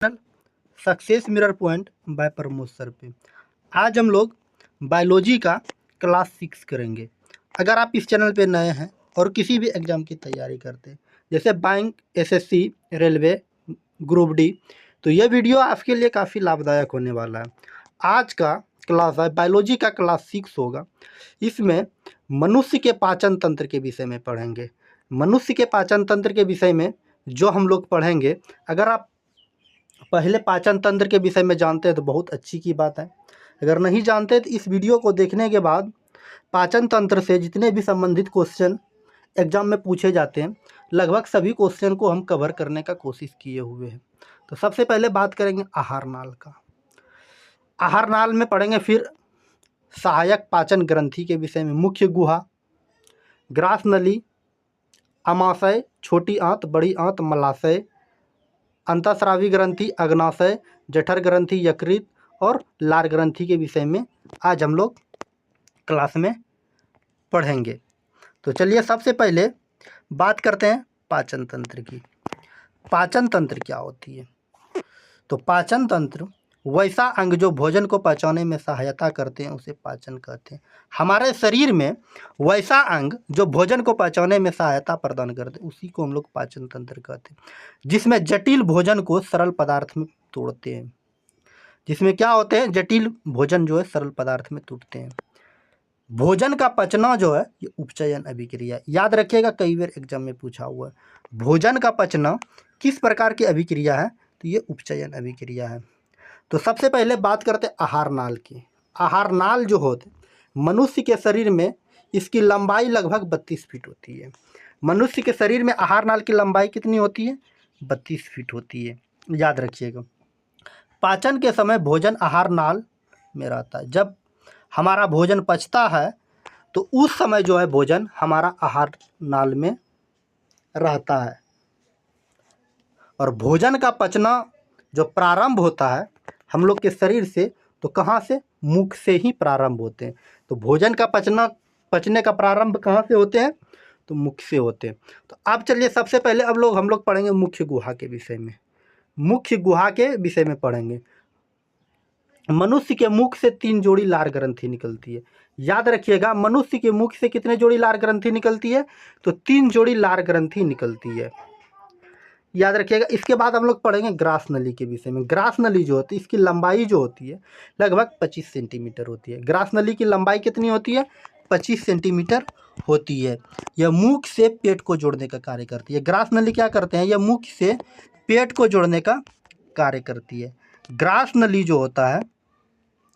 Channel success mirror point by Pramod sir पे आज हम लोग बायोलॉजी का क्लास 6 करेंगे। अगर आप इस चैनल पे नए हैं और किसी भी एग्ज़ाम की तैयारी करते हैं जैसे bank, SSC, railway, group D, तो यह वीडियो आपके लिए काफ़ी लाभदायक होने वाला है। आज का क्लास है बायोलॉजी का क्लास 6 होगा। इसमें मनुष्य के पाचन तंत्र के विषय में पढ़ेंगे। मनुष्य के पाचन तंत्र के विषय में जो हम लोग पढ़ेंगे, अगर आप पहले पाचन तंत्र के विषय में जानते हैं तो बहुत अच्छी की बात है। अगर नहीं जानते तो इस वीडियो को देखने के बाद पाचन तंत्र से जितने भी संबंधित क्वेश्चन एग्जाम में पूछे जाते हैं, लगभग सभी क्वेश्चन को हम कवर करने का कोशिश किए हुए हैं। तो सबसे पहले बात करेंगे आहार नाल का। आहार नाल में पढ़ेंगे फिर सहायक पाचन ग्रंथि के विषय में मुख्य गुहा, ग्रास नली, अमाशय, छोटी आंत, बड़ी आंत, मलाशय, अंतःस्रावी ग्रंथि, अग्नाशय, जठर ग्रंथि, यकृत और लार ग्रंथि के विषय में आज हम लोग क्लास में पढ़ेंगे। तो चलिए सबसे पहले बात करते हैं पाचन तंत्र की। पाचन तंत्र क्या होती है? तो पाचन तंत्र वैसा अंग जो भोजन को पचाने में सहायता करते हैं उसे पाचन कहते हैं। हमारे शरीर में वैसा अंग जो भोजन को पचाने में सहायता प्रदान करते हैं उसी को हम लोग पाचन तंत्र कहते हैं, जिसमें जटिल भोजन को सरल पदार्थ में तोड़ते हैं। जिसमें क्या होते हैं? जटिल भोजन जो है सरल पदार्थ में टूटते हैं। भोजन का पचना जो है ये उपचयन अभिक्रिया है। याद रखिएगा, कई बार एग्जाम में पूछा हुआ है भोजन का पचना किस प्रकार की अभिक्रिया है, तो ये उपचयन अभिक्रिया है। तो सबसे पहले बात करते हैं आहार नाल की। आहार नाल जो होते मनुष्य के शरीर में इसकी लंबाई लगभग 32 फीट होती है। मनुष्य के शरीर में आहार नाल की लंबाई कितनी होती है? 32 फीट होती है। याद रखिएगा, पाचन के समय भोजन आहार नाल में रहता है। जब हमारा भोजन पचता है तो उस समय जो है भोजन हमारा आहार नाल में रहता है। और भोजन का पचना जो प्रारंभ होता है हम लोग के शरीर से, तो कहाँ से? मुख से ही प्रारंभ होते हैं। तो भोजन का पचने का प्रारंभ कहाँ से होते हैं? तो मुख से होते हैं। तो अब चलिए सबसे पहले हम लोग पढ़ेंगे मुख्य गुहा के विषय में। मुख्य गुहा के विषय में पढ़ेंगे। मनुष्य के मुख से 3 जोड़ी लार ग्रंथि निकलती है। याद रखिएगा, मनुष्य के मुख से कितने जोड़ी लार ग्रंथि निकलती है? तो 3 जोड़ी लार ग्रंथि निकलती है। याद रखिएगा। इसके बाद हम लोग पढ़ेंगे ग्रास नली के विषय में। ग्रास नली जो होती है इसकी लंबाई जो होती है लगभग 25 सेंटीमीटर होती है। ग्रास नली की लंबाई कितनी होती है? 25 सेंटीमीटर होती है। यह मुख से पेट को जोड़ने का कार्य करती है। ग्रास नली क्या करते हैं? यह मुख से पेट को जोड़ने का कार्य करती है। ग्रास नली जो होता है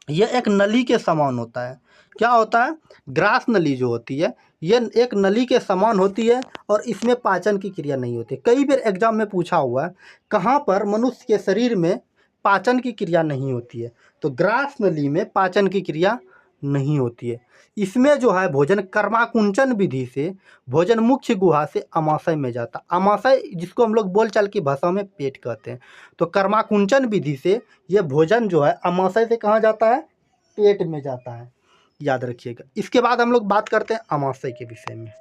यह एक नली के समान होता है। क्या होता है? ग्रास नली जो होती है यह एक नली के समान होती है और इसमें पाचन की क्रिया नहीं होती। कई बार एग्जाम में पूछा हुआ है कहाँ पर मनुष्य के शरीर में पाचन की क्रिया नहीं होती है, तो ग्रास नली में पाचन की क्रिया नहीं होती है। इसमें जो है भोजन कर्माकुंचन विधि से भोजन मुख्य गुहा से अमाशय में जाता। अमाशय जिसको हम लोग बोलचाल की भाषा में पेट कहते हैं। तो कर्माकुंचन विधि से यह भोजन जो है अमाशय से कहाँ जाता है? पेट में जाता है। याद रखिएगा। इसके बाद हम लोग बात करते हैं अमाशय के विषय में।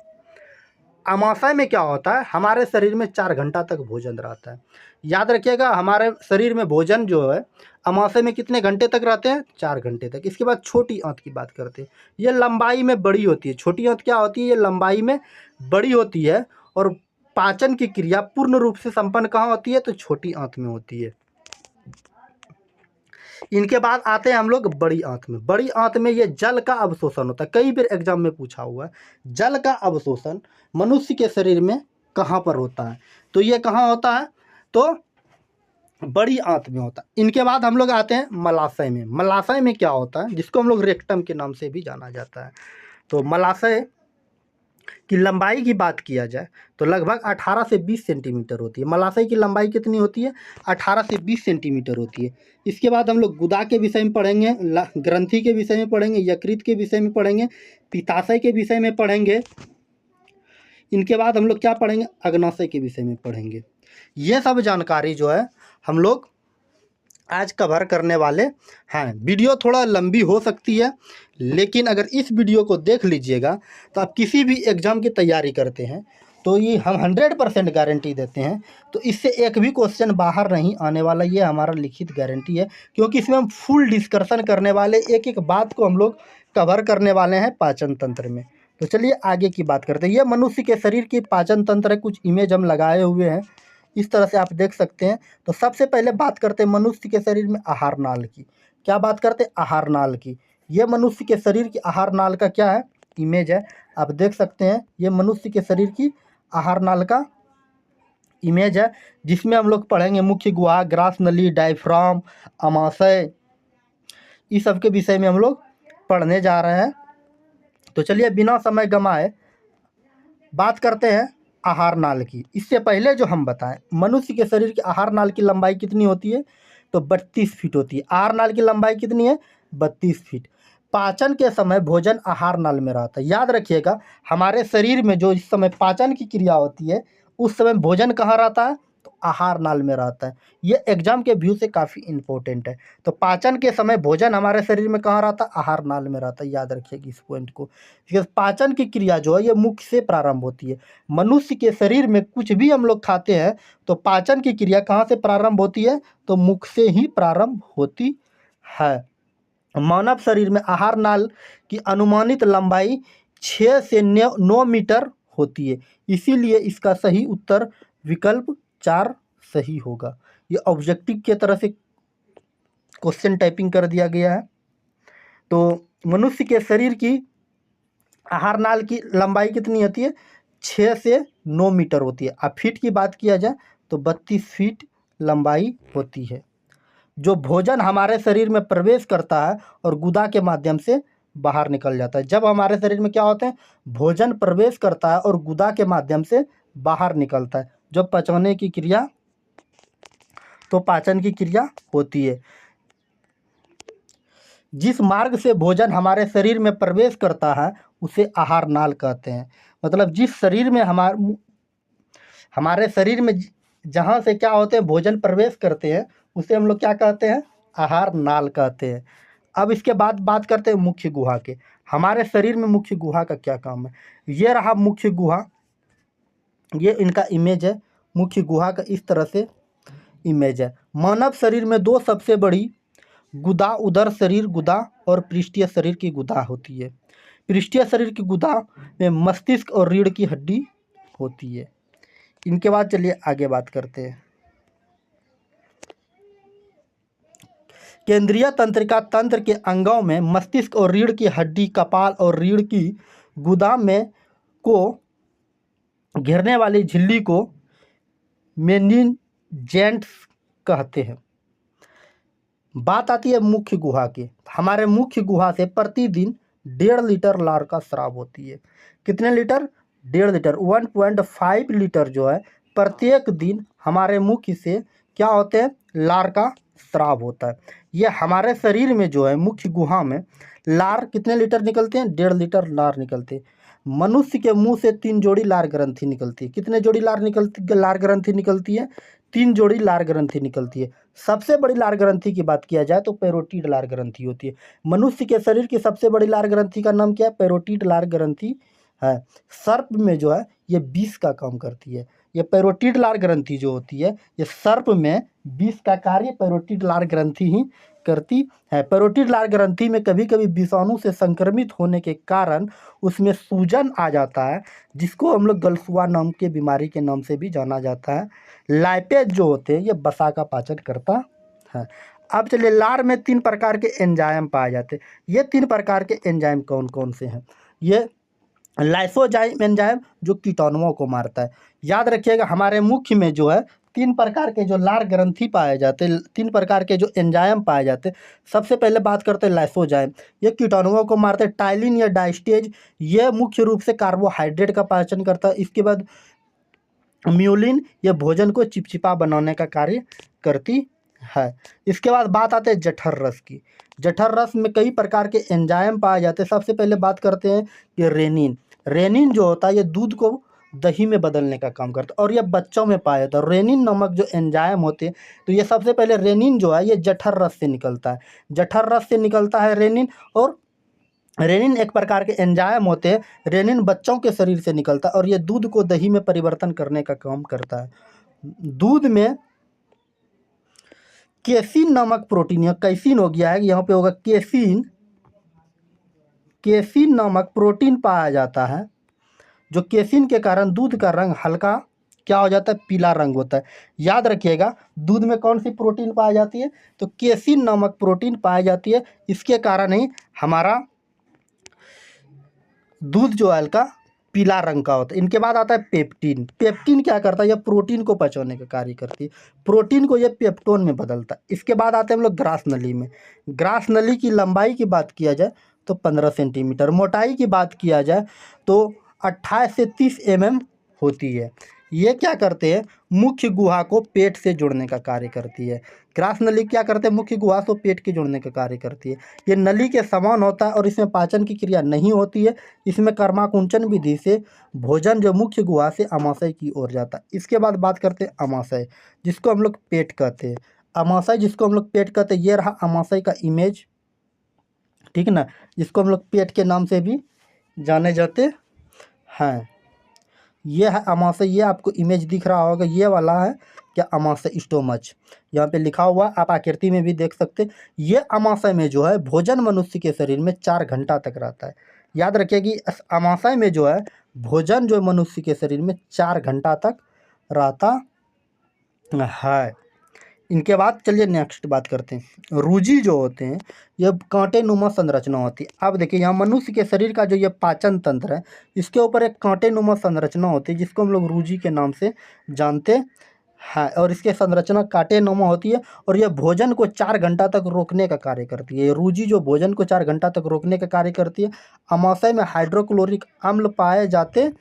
अमाशय में क्या होता है? हमारे शरीर में 4 घंटा तक भोजन रहता है। याद रखिएगा, हमारे शरीर में भोजन जो है अमाशय में कितने घंटे तक रहते हैं? 4 घंटे तक। इसके बाद छोटी आंत की बात करते हैं। ये लंबाई में बड़ी होती है। छोटी आंत क्या होती है? ये लंबाई में बड़ी होती है और पाचन की क्रिया पूर्ण रूप से संपन्न कहाँ होती है? तो छोटी आंत में होती है। इनके बाद आते हैं हम लोग बड़ी आंत में। बड़ी आंत में ये जल का अवशोषण होता है। कई बार एग्जाम में पूछा हुआ है जल का अवशोषण मनुष्य के शरीर में कहाँ पर होता है? तो ये कहाँ होता है? तो बड़ी आंत में होता है। इनके बाद हम लोग आते हैं मलाशय में। मलाशय में क्या होता है? जिसको हम लोग रेक्टम के नाम से भी जाना जाता है। तो मलाशय की लंबाई की बात किया जाए तो लगभग 18 से 20 सेंटीमीटर होती है। मलाशय की लंबाई कितनी होती है? 18 से 20 सेंटीमीटर होती है। इसके बाद हम लोग गुदा के विषय में पढ़ेंगे, ग्रंथि के विषय में पढ़ेंगे, यकृत के विषय में पढ़ेंगे, पित्ताशय के विषय में पढ़ेंगे। इनके बाद हम लोग क्या पढ़ेंगे? अग्नाशय के विषय में पढ़ेंगे। ये सब जानकारी जो है हम लोग आज कवर करने वाले हैं। वीडियो थोड़ा लंबी हो सकती है, लेकिन अगर इस वीडियो को देख लीजिएगा तो आप किसी भी एग्ज़ाम की तैयारी करते हैं तो ये हम 100% गारंटी देते हैं। तो इससे एक भी क्वेश्चन बाहर नहीं आने वाला, ये हमारा लिखित गारंटी है, क्योंकि इसमें हम फुल डिस्कशन करने वाले, एक एक बात को हम लोग कवर करने वाले हैं पाचन तंत्र में। तो चलिए आगे की बात करते हैं। ये मनुष्य के शरीर की पाचन तंत्र है, कुछ इमेज हम लगाए हुए हैं, इस तरह से आप देख सकते हैं। तो सबसे पहले बात करते हैं मनुष्य के शरीर में आहार नाल की। क्या बात करते हैं? आहार नाल की। ये मनुष्य के शरीर की आहार नाल का क्या है? इमेज है, आप देख सकते हैं। ये मनुष्य के शरीर की आहार नाल का इमेज है, जिसमें हम लोग पढ़ेंगे मुख्य गुहा, ग्रास नली, डायफ्राम, अमाशय, इस सब के विषय में हम लोग पढ़ने जा रहे हैं। तो चलिए बिना समय गंवाए बात करते हैं आहार नाल की। इससे पहले जो हम बताएं, मनुष्य के शरीर की आहार नाल की लंबाई कितनी होती है? तो 32 फीट होती है। आहार नाल की लंबाई कितनी है? 32 फीट। पाचन के समय भोजन आहार नाल में रहता है। याद रखिएगा, हमारे शरीर में जो इस समय पाचन की क्रिया होती है, उस समय भोजन कहाँ रहता है? तो आहार नाल में रहता है। ये एग्जाम के व्यू से काफ़ी इंपॉर्टेंट है। तो पाचन के समय भोजन हमारे शरीर में कहाँ रहता है? आहार नाल में रहता है। याद रखिएगा इस पॉइंट को। पाचन की क्रिया जो है ये मुख से प्रारंभ होती है। मनुष्य के शरीर में कुछ भी हम लोग खाते हैं तो पाचन की क्रिया कहाँ से प्रारंभ होती है? तो मुख से ही प्रारंभ होती है। मानव शरीर में आहार नाल की अनुमानित लंबाई 6 से 9 मीटर होती है। इसीलिए इसका सही उत्तर विकल्प 4 सही होगा। ये ऑब्जेक्टिव की तरह से क्वेश्चन टाइपिंग कर दिया गया है। तो मनुष्य के शरीर की आहार नाल की लंबाई कितनी होती है? 6 से 9 मीटर होती है। अब फीट की बात किया जाए तो 32 फीट लंबाई होती है। जो भोजन हमारे शरीर में प्रवेश करता है और गुदा के माध्यम से बाहर निकल जाता है। जब हमारे शरीर में क्या होते हैं? भोजन प्रवेश करता है और गुदा के माध्यम से बाहर निकलता है। जब पचने की क्रिया, तो पाचन की क्रिया होती है। जिस मार्ग से भोजन हमारे शरीर में प्रवेश करता है उसे आहार नाल कहते हैं। मतलब जिस शरीर में हमारे शरीर में जहाँ से क्या होते हैं? भोजन प्रवेश करते हैं, उसे हम लोग क्या कहते हैं? आहार नाल कहते हैं। अब इसके बाद बात करते हैं मुख्य गुहा के। हमारे शरीर में मुख्य गुहा का क्या काम है? ये रहा मुख्य गुहा, ये इनका इमेज है। मुख्य गुहा का इस तरह से इमेज है। मानव शरीर में दो सबसे बड़ी गुदा उदर शरीर गुदा और पृष्ठीय शरीर की गुदा होती है। पृष्ठीय शरीर की गुदा में मस्तिष्क और रीढ़ की हड्डी होती है। इनके बाद चलिए आगे बात करते हैं। केंद्रीय तंत्रिका तंत्र के अंगों में मस्तिष्क और रीढ़ की हड्डी, कपाल और रीढ़ की गुदा में को घेरने वाली झिल्ली को मेनिंजेंट्स कहते हैं। बात आती है मुख्य गुहा की। हमारे मुख्य गुहा से प्रतिदिन 1.5 लीटर लार का स्राव होती है। कितने लीटर? 1.5 लीटर, 1.5 लीटर जो है प्रत्येक दिन हमारे मुख्य से क्या होते हैं? लार का स्राव होता है। ये हमारे शरीर में जो है मुख्य गुहा में लार कितने लीटर निकलते हैं? 1.5 लीटर लार निकलते हैं। मनुष्य के मुंह से 3 जोड़ी लार ग्रंथि निकलती है। कितने जोड़ी लार ग्रंथि निकलती है? 3 जोड़ी लार ग्रंथि निकलती है। सबसे बड़ी लार ग्रंथि की बात किया जाए तो पैरोटिड लार ग्रंथि होती है। मनुष्य के शरीर की सबसे बड़ी लार ग्रंथि का नाम क्या है? पैरोटिड लार ग्रंथि है। सर्प में जो है ये विष का काम करती है। ये पैरोटिड लार ग्रंथि जो होती है, ये सर्प में विष का कार्य पैरोटिड लार ग्रंथि ही करती है। पैरोटिड लार ग्रंथि में कभी कभी विषाणु से संक्रमित होने के कारण उसमें सूजन आ जाता है, जिसको हम लोग गलसुआ नाम के बीमारी के नाम से भी जाना जाता है। लाइपेज जो होते हैं ये वसा का पाचन करता है। अब चलिए, लार में 3 प्रकार के एंजाइम पाए जाते हैं। ये 3 प्रकार के एंजाइम कौन कौन से हैं? ये लाइसोजाइम एंजाइम जो कीटाणुओं को मारता है। याद रखिएगा, हमारे मुख्य में जो है 3 प्रकार के जो लार ग्रंथि पाए जाते हैं, 3 प्रकार के जो एंजाइम पाए जाते हैं। सबसे पहले बात करते हैं लाइसोजाइम, ये कीटाणुओं को मारते हैं। टाइलिन या डाइस्टेज, ये मुख्य रूप से कार्बोहाइड्रेट का पाचन करता है। इसके बाद म्यूलिन, ये भोजन को चिपचिपा बनाने का कार्य करती है। इसके बाद बात आते हैं जठर रस की। जठर रस में कई प्रकार के एंजाइम पाए जाते हैं। सबसे पहले बात करते हैं कि रेनिन। रेनिन जो होता है ये दूध को दही में बदलने का काम करता है और यह बच्चों में पाया जाता है। रेनिन नामक जो एंजाइम होते हैं, तो ये सबसे पहले रेनिन जो है ये जठर रस से निकलता है। जठर रस से निकलता है रेनिन, और रेनिन एक प्रकार के एंजाइम होते हैं। रेनिन बच्चों के शरीर से निकलता है और ये दूध को दही में परिवर्तन करने का काम करता है। दूध में केसिन नामक प्रोटीन, या कैसिन हो गया है, यहाँ पे होगा केसिन, केसिन नामक प्रोटीन पाया जाता है, जो केसिन के कारण दूध का रंग हल्का क्या हो जाता है, पीला रंग होता है। याद रखिएगा, दूध में कौन सी प्रोटीन पाई जाती है, तो केसिन नामक प्रोटीन पाई जाती है। इसके कारण ही हमारा दूध जो है हल्का पीला रंग का होता है। इनके बाद आता है पेप्टिन। पेप्टिन क्या करता है, यह प्रोटीन को पचाने का कार्य करती है, प्रोटीन को यह पेप्टोन में बदलता है। इसके बाद आते हैं हम लोग ग्रास नली में। ग्रास नली की लंबाई की बात किया जाए तो 15 सेंटीमीटर, मोटाई की बात किया जाए तो 28 से 30 mm होती है। ये क्या करते हैं, मुख्य गुहा को पेट से जोड़ने का कार्य करती है। ग्रास नली क्या करते हैं, मुख्य गुहा को पेट के जोड़ने का कार्य करती है। ये नली के समान होता है और इसमें पाचन की क्रिया नहीं होती है। इसमें कर्माकुंचन विधि से भोजन जो मुख्य गुहा से अमाशय की ओर जाता है। इसके बाद बात करते हैं अमाशय, जिसको हम लोग पेट कहते हैं। अमाशय जिसको हम लोग पेट कहते हैं, ये रहा अमाशय का इमेज, ठीक ना, जिसको हम लोग पेट के नाम से भी जाने जाते हैं। ये है अमाशय, ये आपको इमेज दिख रहा होगा, ये वाला है क्या, अमाशय स्टोमच, यहाँ पे लिखा हुआ, आप आकृति में भी देख सकते। ये अमाशय में जो है भोजन मनुष्य के शरीर में 4 घंटा तक रहता है। याद रखिए कि इस अमाशय में जो है भोजन जो मनुष्य के शरीर में 4 घंटा तक रहता है। इनके बाद चलिए नेक्स्ट बात करते हैं। रूजी जो होते हैं ये कांटेनुमा संरचना होती है। अब देखिए यहाँ मनुष्य के शरीर का जो ये पाचन तंत्र है, इसके ऊपर एक कांटेनुमा संरचना होती है, जिसको हम लोग रूजी के नाम से जानते हैं। और इसके संरचना कांटेनुमा होती है और यह भोजन को 4 घंटा तक रोकने का कार्य करती है। ये रूजी जो भोजन को 4 घंटा तक रोकने का कार्य करती है। अमाशय में हाइड्रोक्लोरिक अम्ल पाए जाते हैं।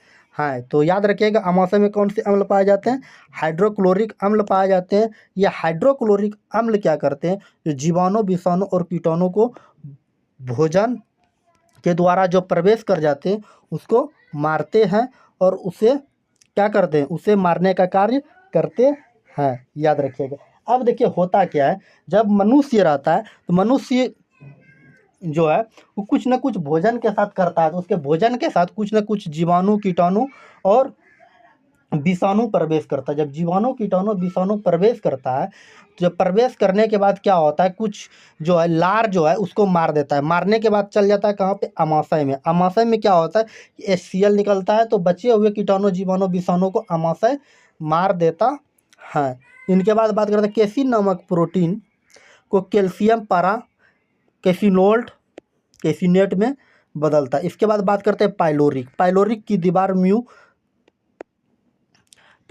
तो याद रखिएगा, अमाशय में कौन से अम्ल पाए जाते हैं, हाइड्रोक्लोरिक अम्ल पाए जाते हैं। ये हाइड्रोक्लोरिक अम्ल क्या करते हैं, जो जीवाणु, विषाणु और कीटाणु को भोजन के द्वारा जो प्रवेश कर जाते हैं उसको मारते हैं और उसे क्या करते हैं, उसे मारने का कार्य करते हैं। याद रखिएगा। अब देखिए होता क्या है, जब मनुष्य रहता है तो मनुष्य जो है वो कुछ ना कुछ भोजन के साथ करता है, तो उसके भोजन के साथ कुछ ना कुछ जीवाणु, कीटाणु और विषाणु प्रवेश करता है। जब जीवाणु, कीटाणु, विषाणु प्रवेश करता है, तो जब प्रवेश करने के बाद क्या होता है, कुछ जो है लार जो है उसको मार देता है। मारने के बाद चल जाता है कहाँ पे, अमाशय में। अमाशय में क्या होता है, HCl निकलता है, तो बचे हुए कीटाणु, जीवाणु, विषाणु को अमाशय मार देता है। इनके बाद बात करते हैं केसिन नामक प्रोटीन को कैल्शियम पारा कैसिनोल्ट, कैसिनेट में बदलता है। इसके बाद बात करते हैं पाइलोरिक। पाइलोरिक की दीवार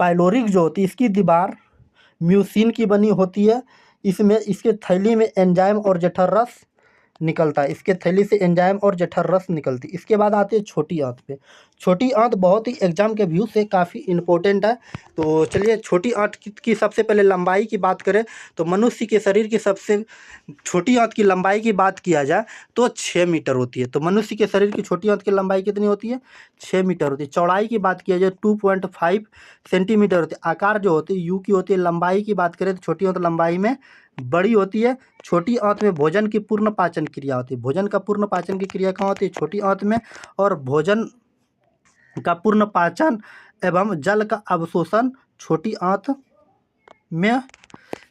पाइलोरिक जो होती है इसकी दीवार म्यूसिन की बनी होती है। इसमें इसके थैली में एंजाइम और जठर रस निकलता है। इसके थैली से एंजाइम और जठर रस निकलती है। इसके बाद आती है छोटी आंत पे। छोटी आंत बहुत ही एग्जाम के व्यू से काफ़ी इंपॉर्टेंट है। तो चलिए छोटी आंत की सबसे पहले लंबाई की बात करें तो मनुष्य के शरीर की सबसे छोटी आंत की लंबाई की बात किया जाए तो 6 मीटर होती है। तो मनुष्य के शरीर की छोटी आंत की लंबाई कितनी होती है, 6 मीटर होती है। चौड़ाई की बात किया जाए 2.5 सेंटीमीटर होती है। आकार जो होती है यू की होती है। लंबाई की बात करें तो छोटी आंत लंबाई में बड़ी होती है। छोटी आंत में भोजन की पूर्ण पाचन क्रिया होती है। भोजन का पूर्ण पाचन की क्रिया कहाँ होती है, छोटी आंत में। और भोजन का पूर्ण पाचन एवं जल का अवशोषण छोटी आंत में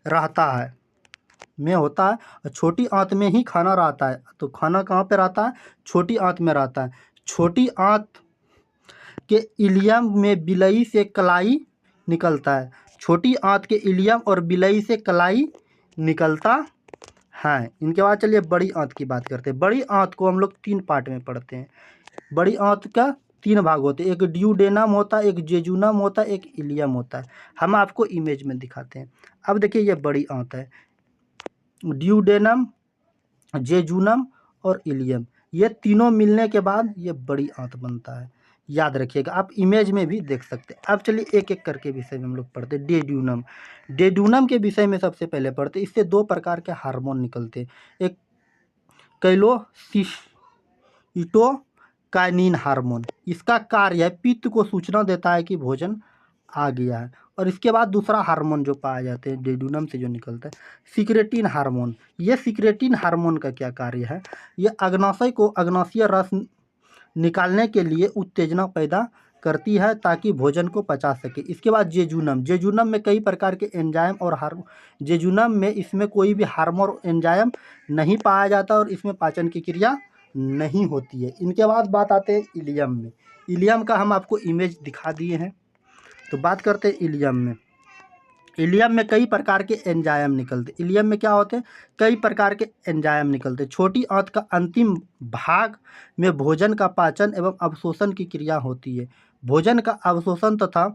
रहता है, में होता है। और छोटी आंत में ही खाना रहता है। तो खाना कहाँ पे रहता है, छोटी आंत में रहता है। छोटी आंत के इलियम में बिलई से कलाई निकलता है। छोटी आंत के इलियम और बिलई से कलाई निकलता है। इनके बाद चलिए बड़ी आंत की बात करते हैं। बड़ी आंत को हम लोग 3 पार्ट में पढ़ते हैं। बड़ी आंत का 3 भाग होते हैं, एक ड्यूडेनम होता है, एक जेजुनम होता है, एक इलियम होता है। हम आपको इमेज में दिखाते हैं। अब देखिए ये बड़ी आंत है, ड्यूडेनम, जेजुनम और इलियम, ये तीनों मिलने के बाद ये बड़ी आंत बनता है। याद रखिएगा, आप इमेज में भी देख सकते हैं। अब चलिए एक एक करके विषय में हम लोग पढ़ते हैं। डेड्यूनम, डेड्यूनम के विषय में सबसे पहले पढ़ते हैं। इससे 2 प्रकार के हार्मोन निकलते हैं, एक कैलोसिटोकाइनिन हार्मोन। इसका कार्य है पित्त को सूचना देता है कि भोजन आ गया है, और इसके बाद दूसरा हार्मोन जो पाए जाते हैं जेजुनम से जो निकलता है, सिक्रेटिन हार्मोन। ये सिक्रेटिन हार्मोन का क्या कार्य है? ये अग्नाशय को अग्नाशय रस निकालने के लिए उत्तेजना पैदा करती है ताकि भोजन को पचा सके। इसके बाद जेजुनम, जेजुनम में कई प्रकार के एंजाइम और जेजुनम में इसमें कोई भी हार्मोन एंजाइम नहीं पाया जाता और इसमें पाचन की क्रिया नहीं होती है। इनके बाद बात आते हैं इलियम में। इलियम का हम आपको इमेज दिखा दिए हैं। तो बात करते हैं इलियम में। इलियम में कई प्रकार के एंजाइम निकलते। इलियम में क्या होते हैं? कई प्रकार के एंजाइम निकलते। छोटी आंत का अंतिम भाग में भोजन का पाचन एवं अवशोषण की क्रिया होती है। भोजन का अवशोषण तथा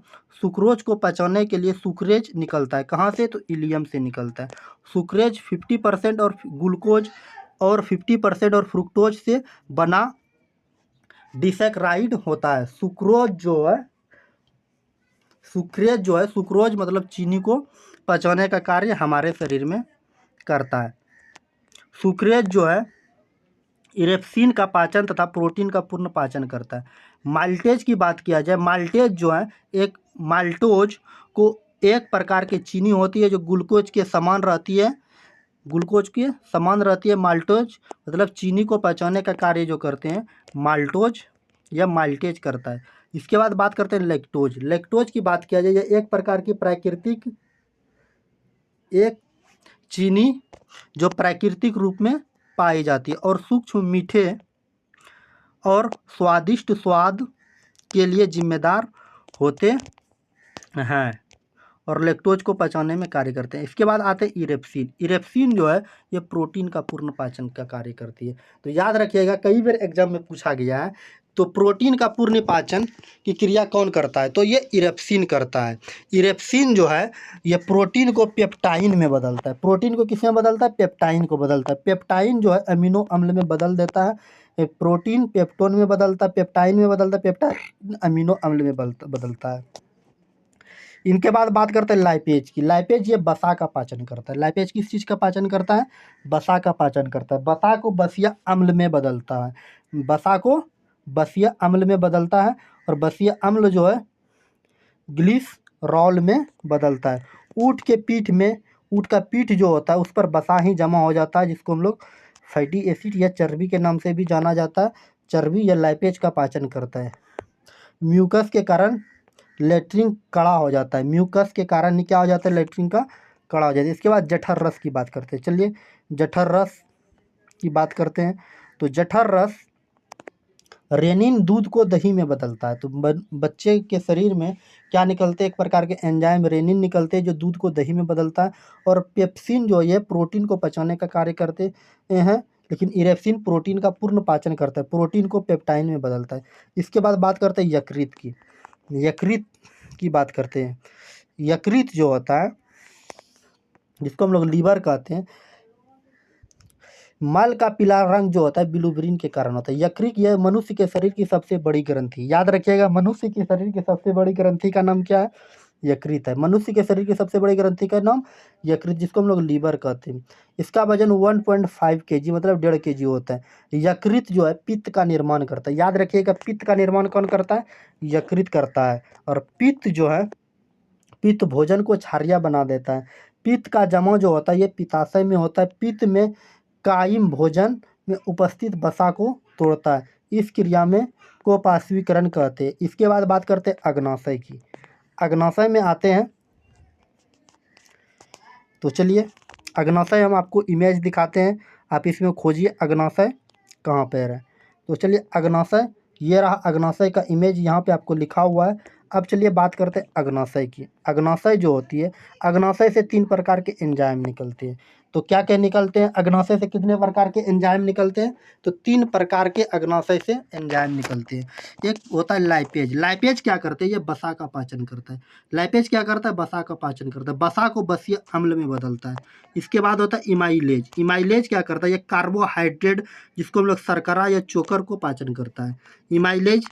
सुक्रोज को पचाने के लिए सुक्रेज निकलता है। कहाँ से? तो इलियम से निकलता है। सुक्रेज 50% और ग्लूकोज और 50% और फ्रुक्टोज से बना डिसैकराइड होता है। सुक्रोज जो है, सुक्रेज जो है, सुक्रोज मतलब चीनी को पचाने का कार्य हमारे शरीर में करता है। सुक्रेज जो है इरेप्सिन का पाचन तथा प्रोटीन का पूर्ण पाचन करता है। माल्टेज की बात किया जाए, माल्टेज जो है एक माल्टोज को एक प्रकार की चीनी होती है जो ग्लूकोज के समान रहती है, ग्लूकोज के समान रहती है। माल्टोज मतलब चीनी को पचाने का कार्य जो करते हैं माल्टोज या माल्टेज करता है। इसके बाद बात करते हैं लैक्टोज। लैक्टोज की बात किया जाए, यह एक प्रकार की प्राकृतिक एक चीनी जो प्राकृतिक रूप में पाई जाती है और सूक्ष्म मीठे और स्वादिष्ट स्वाद के लिए जिम्मेदार होते हैं और लैक्टोज को पचाने में कार्य करते हैं। इसके बाद आते हैं इरेप्सिन। इरेप्सिन जो है ये प्रोटीन का पूर्ण पाचन का कार्य करती है। तो याद रखिएगा, कई बार एग्जाम में पूछा गया है। तो प्रोटीन का पूर्ण पाचन की क्रिया कौन करता है? तो ये इरेप्सिन करता है। इरेप्सिन जो है ये प्रोटीन को पेप्टाइन में बदलता है। प्रोटीन को किस में बदलता है? पेप्टाइन को बदलता है। पेप्टाइन जो है अमीनो अम्ल में बदल देता है। प्रोटीन पेप्टोन में बदलता है, पेप्टाइन में बदलता है, पेप्टाइन अमीनो अम्ल में बदलता है। इनके बाद बात करते हैं लाइपेज की। लाइपेज ये बसा का पाचन करता है। लाइपेज किस चीज़ का पाचन करता है? बसा का पाचन करता है। बसा को बसिया अम्ल में बदलता है। बसा को बसिया अम्ल में बदलता है और बसिया अम्ल जो है ग्लिसरॉल में बदलता है। ऊँट के पीठ में, ऊँट का पीठ जो होता है उस पर बसा ही जमा हो जाता है, जिसको हम लोग फैटी एसिड या चर्बी के नाम से भी जाना जाता है। चर्बी या लाइपेज का पाचन करता है। म्यूकस के कारण लेट्रिन कड़ा हो जाता है। म्यूकस के कारण क्या हो जाता है? लेट्रिन का कड़ा हो जाता है। इसके बाद जठर रस की बात करते हैं। चलिए जठर रस की बात करते हैं। तो जठर रस रेनिन दूध को दही में बदलता है। तो बच्चे के शरीर में क्या निकलते हैं? एक प्रकार के एंजाइम रेनिन निकलते हैं जो दूध को दही में बदलता है। और पेप्सिन जो ये प्रोटीन को पचाने का कार्य करते हैं, लेकिन इरेप्सिन प्रोटीन का पूर्ण पाचन करता है, प्रोटीन को पेप्टाइन में बदलता है। इसके बाद बात करते हैं यकृत की। यकृत की बात करते हैं। यकृत जो होता है जिसको हम लोग लीवर कहते हैं, मल का पीला रंग जो होता है बिलुबिन के कारण होता है। यकृत यह मनुष्य के शरीर की सबसे बड़ी ग्रंथि, याद रखिएगा, मनुष्य के शरीर की सबसे बड़ी ग्रंथि का नाम क्या है? यकृत है। मनुष्य के शरीर की सबसे बड़ी ग्रंथि का नाम यकृत, जिसको हम लोग लीवर कहते हैं। इसका वजन 1.5 kg मतलब 1.5 kg होता है। यकृत जो है पित्त का निर्माण करता है। याद रखिएगा, पित्त का निर्माण कौन करता है? यकृत करता है। और पित्त जो है, पित्त भोजन को क्षारीय बना देता है। पित्त का जमाव जो होता है ये पित्ताशय में होता है। पित्त में कायिम भोजन में उपस्थित वसा को तोड़ता है। इस क्रिया में को पार्श्वीकरण कहते हैं। इसके बाद बात करते हैं अग्नाशय की। अग्नाशय में आते हैं। तो चलिए अग्नाशय हम आपको इमेज दिखाते हैं, आप इसमें खोजिए अग्नाशय कहाँ पर है। तो चलिए अग्नाशय, ये रहा अग्नाशय का इमेज, यहाँ पे आपको लिखा हुआ है। अब चलिए बात करते हैं अग्नाशय की। अग्नाशय जो होती है, अग्नाशय से 3 प्रकार के एंजाइम निकलते हैं। तो क्या क्या निकलते हैं अग्नाशय से? कितने प्रकार के एंजाइम निकलते हैं? तो 3 प्रकार के अग्नाशय से एंजाइम निकलते हैं। एक होता है लाइपेज। लाइपेज क्या करते हैं? ये बसा का पाचन करता है। लाइपेज क्या करता है? बसा का पाचन करता है, बसा को बसीय अम्ल में बदलता है। इसके बाद होता है इमाइलेज। इमाइलेज क्या करता है? ये कार्बोहाइड्रेट जिसको हम लोग शर्करा या चोकर को पाचन करता है। इमाइलेज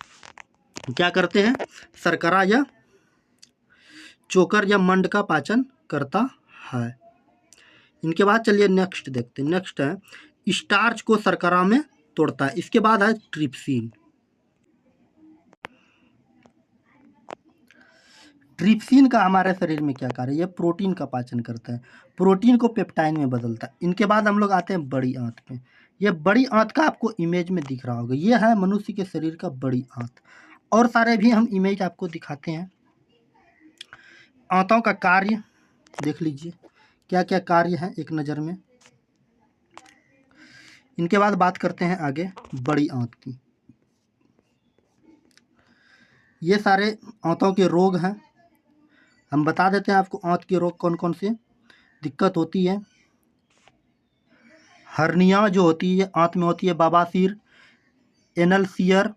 क्या करते हैं? शर्करा या चोकर या मंड का पाचन करता है। इनके बाद चलिए नेक्स्ट देखते हैं। नेक्स्ट है स्टार्च को शर्करा में तोड़ता है। इसके बाद है ट्रिप्सिन। ट्रिप्सिन का हमारे शरीर में क्या कार्य है? ये प्रोटीन का पाचन करता है, प्रोटीन को पेप्टाइन में बदलता है। इनके बाद हम लोग आते हैं बड़ी आंत में। ये बड़ी आंत का आपको इमेज में दिख रहा होगा, ये है मनुष्य के शरीर का बड़ी आंत। और सारे भी हम इमेज आपको दिखाते हैं। आंतों का कार्य देख लीजिए, क्या क्या कार्य है एक नज़र में। इनके बाद बात करते हैं आगे बड़ी आंत की। ये सारे आंतों के रोग हैं, हम बता देते हैं आपको आंत के रोग कौन कौन से दिक्कत होती है। हर्निया जो होती है आंत में होती है, बवासीर, एनल सियर,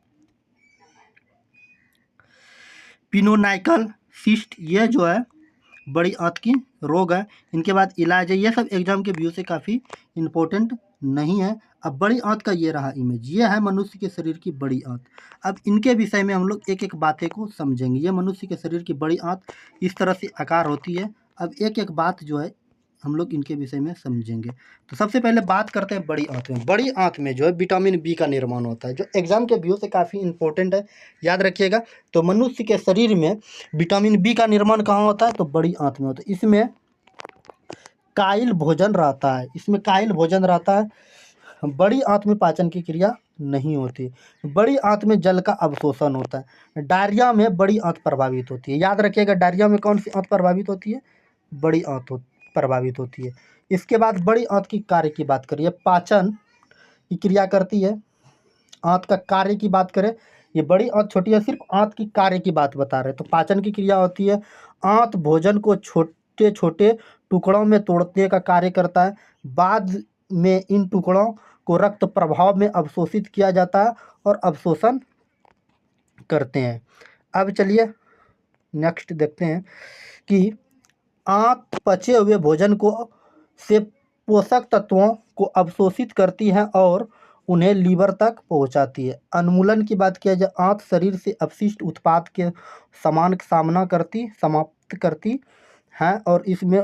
पिनोनाइकल सिस्ट, ये जो है बड़ी आंत की रोग है। इनके बाद इलाज है। ये सब एग्जाम के व्यू से काफ़ी इम्पोर्टेंट नहीं है। अब बड़ी आंत का ये रहा इमेज, ये है मनुष्य के शरीर की बड़ी आंत। अब इनके विषय में हम लोग एक एक बातें को समझेंगे। ये मनुष्य के शरीर की बड़ी आंत इस तरह से आकार होती है। अब एक एक बात जो है हम लोग इनके विषय में समझेंगे। तो सबसे पहले बात करते हैं बड़ी आंत में। बड़ी आंत में जो है विटामिन बी का निर्माण होता है, जो एग्जाम के व्यू से काफ़ी इंपॉर्टेंट है, याद रखिएगा। तो मनुष्य के शरीर में विटामिन बी का निर्माण कहाँ होता है? तो बड़ी आंत में होता है। इसमें काइल भोजन रहता है, इसमें काइल भोजन रहता है। बड़ी आंत में पाचन की क्रिया नहीं होती। बड़ी आंत में जल का अवशोषण होता है। डायरिया में बड़ी आंत प्रभावित होती है, याद रखिएगा। डायरिया में कौन सी आंत प्रभावित होती है? बड़ी आंत प्रभावित होती है। इसके बाद बड़ी आंत की कार्य की बात करिए, पाचन की क्रिया करती है। आंत का कार्य की बात करें, ये बड़ी आंत छोटी है, सिर्फ आंत की कार्य की बात बता रहे हैं। तो पाचन की क्रिया होती है। आंत भोजन को छोटे छोटे टुकड़ों में तोड़ने का कार्य करता है। बाद में इन टुकड़ों को रक्त प्रभाव में अवशोषित किया जाता है और अवशोषण करते हैं। अब चलिए नेक्स्ट देखते हैं कि आंत पचे हुए भोजन को से पोषक तत्वों को अवशोषित करती है और उन्हें लीवर तक पहुंचाती है। उन्मूलन की बात किया जाए, आंत शरीर से अपशिष्ट उत्पाद के समान समाप्त करती है और इसमें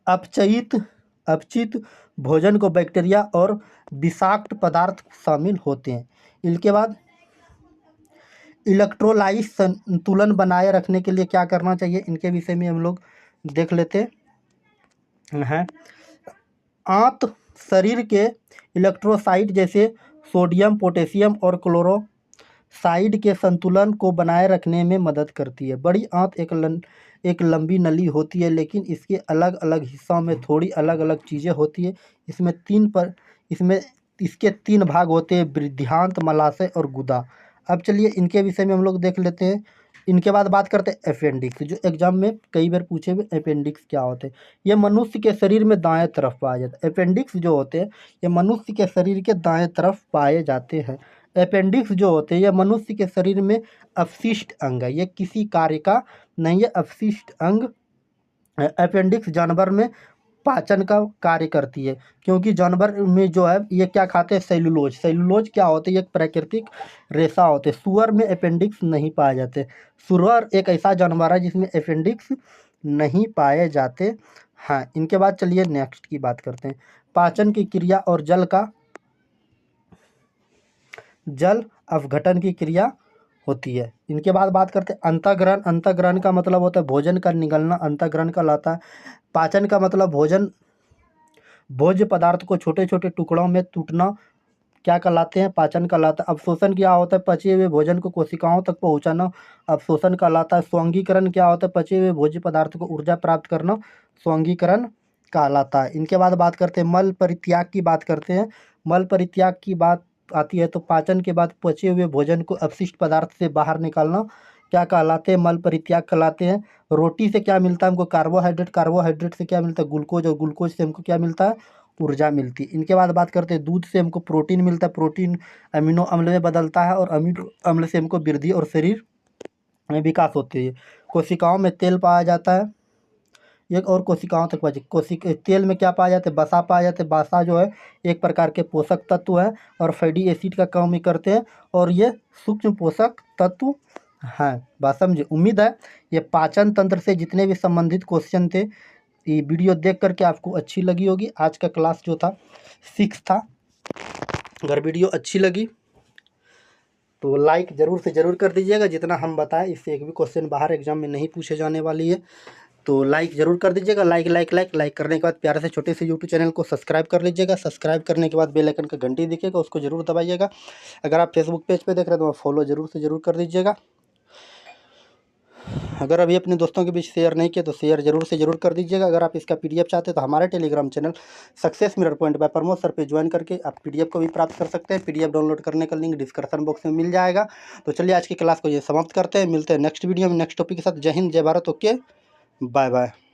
अपचित भोजन को बैक्टीरिया और विषाक्त पदार्थ शामिल होते हैं। इनके बाद इलेक्ट्रोलाइट संतुलन बनाए रखने के लिए क्या करना चाहिए, इनके विषय में हम लोग देख लेते हैं। आंत शरीर के इलेक्ट्रोसाइट जैसे सोडियम, पोटेशियम और क्लोरोसाइड के संतुलन को बनाए रखने में मदद करती है। बड़ी आंत एक लंबी नली होती है, लेकिन इसके अलग अलग हिस्सों में थोड़ी अलग अलग चीज़ें होती है। इसमें इसके 3 भाग होते हैं, बृहदान्त्र, मलाशय और गुदा। अब चलिए इनके विषय में हम लोग देख लेते हैं। इनके बाद बात करते हैं अपेंडिक्स, जो एग्जाम में कई बार पूछे हुए। अपेंडिक्स क्या होते हैं? ये मनुष्य के शरीर में दाएं तरफ पाया जाता है। अपेंडिक्स जो होते हैं ये मनुष्य के शरीर के दाएं तरफ पाए जाते हैं। अपेंडिक्स जो होते हैं ये मनुष्य के शरीर में अपशिष्ट अंग है, ये किसी कार्य का नहीं है, अपशिष्ट अंग। अपेंडिक्स जानवर में पाचन का कार्य करती है, क्योंकि जानवर में जो है ये क्या खाते हैं? सेलुलोज। सेलुलोज क्या होते हैं? एक प्राकृतिक रेशा होते हैं। सुअर में अपेंडिक्स नहीं पाए जाते। सुअर एक ऐसा जानवर है जिसमें अपेंडिक्स नहीं पाए जाते। हाँ, इनके बाद चलिए नेक्स्ट की बात करते हैं। पाचन की क्रिया और जल अपघटन की क्रिया होती है। इनके बाद बात करते हैं अंतःग्रहण। अंतःग्रहण का मतलब होता है भोजन का निगलना, अंतःग्रहण कहलाता है। पाचन का मतलब भोज्य पदार्थ को छोटे छोटे टुकड़ों में टूटना क्या कहलाते हैं? पाचन कहलाता है। अवशोषण क्या होता है? पचे हुए भोजन को कोशिकाओं तक पहुंचाना अवशोषण कहलाता है। स्वांगीकरण क्या होता है? पचे हुए भोज्य पदार्थ को ऊर्जा प्राप्त करना स्वांगीकरण कहलाता है। इनके बाद बात करते हैं मल परित्याग की बात करते हैं। मल परित्याग की बात आती है तो पाचन के बाद पचे हुए भोजन को अपशिष्ट पदार्थ से बाहर निकालना क्या कहलाते हैं? मल परित्याग कहलाते हैं। रोटी से क्या मिलता है हमको? कार्बोहाइड्रेट। कार्बोहाइड्रेट से क्या मिलता है? ग्लूकोज। और ग्लूकोज से हमको क्या मिलता है? ऊर्जा मिलती है। इनके बाद बात करते हैं दूध से हमको प्रोटीन मिलता है। प्रोटीन अमीनो अम्ल में बदलता है और अमीनो अम्ल से हमको वृद्धि और शरीर में विकास होती है। कोशिकाओं में तेल पाया जाता है। एक और कोशिकाओं तक पहुँचे। तेल में क्या पाया जाता है? वसा पाया जाता है। वसा जो है एक प्रकार के पोषक तत्व है और फैटी एसिड का काम भी करते हैं और ये सूक्ष्म पोषक तत्व हैं। बात समझे? उम्मीद है ये पाचन तंत्र से जितने भी संबंधित क्वेश्चन थे, ये वीडियो देख करके आपको अच्छी लगी होगी। आज का क्लास जो था 6 था। अगर वीडियो अच्छी लगी तो लाइक ज़रूर से ज़रूर कर दीजिएगा, जितना हम बताएं इससे एक भी क्वेश्चन बाहर एग्जाम में नहीं पूछे जाने वाली है। तो लाइक ज़रूर कर दीजिएगा। लाइक करने के बाद प्यारे से छोटे से यूट्यूब चैनल को सब्सक्राइब कर लीजिएगा। सब्सक्राइब करने के बाद बेल आइकन का घंटी दिखेगा, उसको ज़रूर दबाइएगा। अगर आप फेसबुक पेज पे देख रहे हैं तो फॉलो ज़रूर से ज़रूर कर दीजिएगा। अगर अभी अपने दोस्तों के बीच शेयर नहीं किया तो शेयर ज़रूर से ज़रूर कर दीजिएगा। अगर आप इसका पीडीएफ चाहते हैं तो हमारे Telegram channel success mirror point by Pramod sir पे ज्वाइन करके आप पीडीएफ को भी प्राप्त कर सकते हैं। पीडीएफ डाउनलोड करने का लिंक डिस्क्रिप्शन बॉक्स में मिल जाएगा। तो चलिए आज की क्लास को ये समाप्त करते हैं। मिलते हैं नेक्स्ट वीडियो में नेक्स्ट टॉपिक के साथ। जय हिंद, जय भारत। Okay, bye bye.